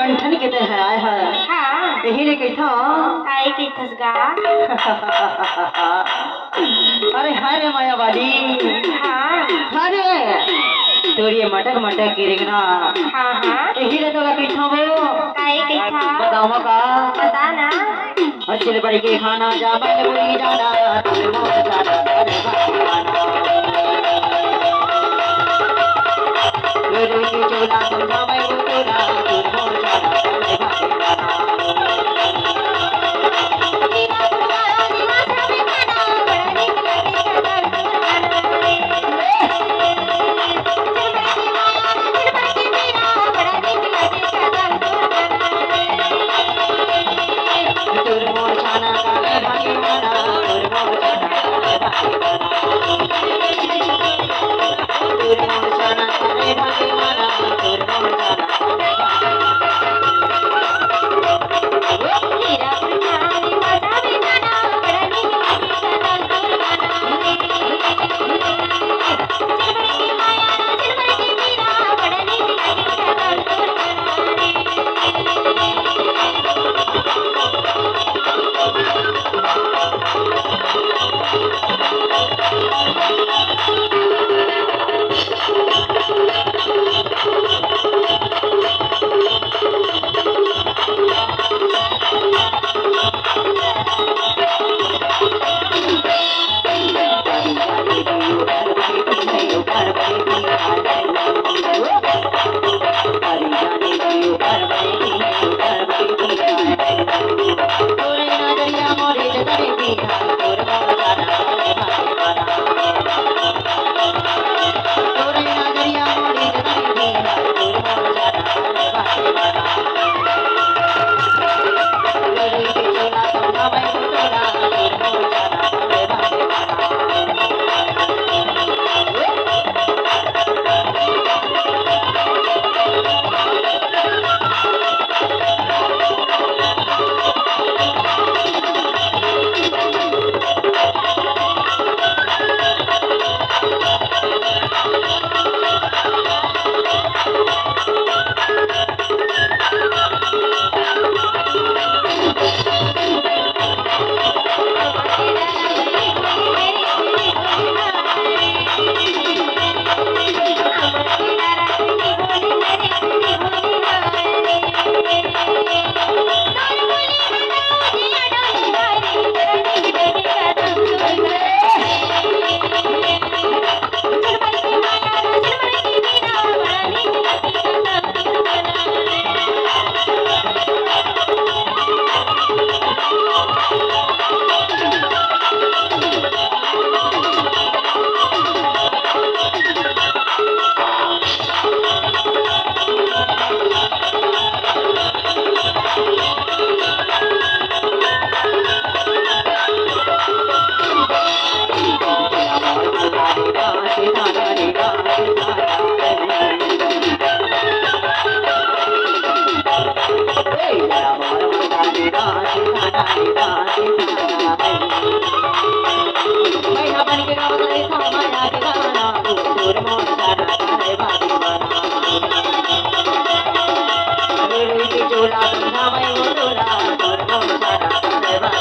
कंठन के है आय है हाँ यही रे कइथो काहे कइथस गा अरे हरे माया वाली हाँ अरे तोरी मटक मटक की रेगना हाँ हाँ यही रे तोला कइथो वो काहे कइथा बताओ का बता ना अच्छे बड़ी के खाना जा बन बुरी जाना अरे मोर जाना अरे भगवाना रोई के चोला समझावे वो तोरा दूर मोर जाना अरे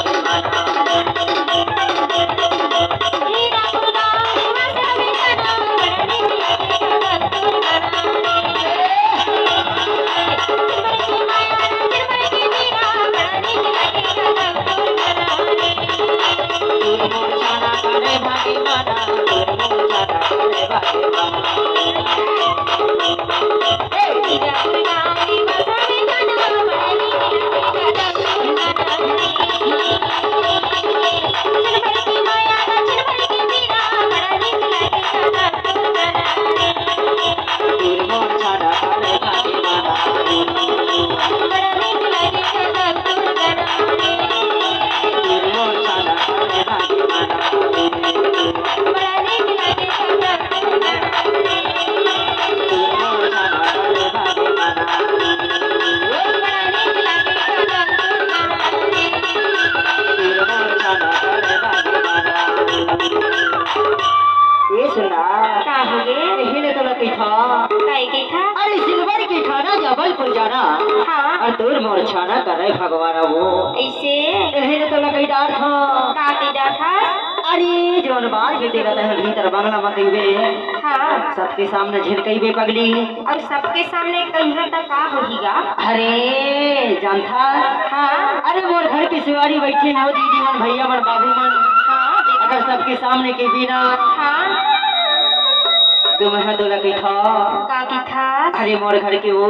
भगवाना बड़ा नीक लागे और तोर मोर छाना करे भगवान वो ऐसे एहे तो लकई डार था का की डाठा अरे जोन बार के तेरा है भीतर बंगला में कईबे हाँ सबके सामने झिड़कईबे पगली और सबके सामने कहीं तक का होगा अरे जानता हाँ अरे मोर घर की सवारी बैठे हो दीदी मन भैया मन बाबू मन हाँ अगर सबके सामने के बिना हाँ तुम्हें तो लकई था का की था अरे मोर घर के वो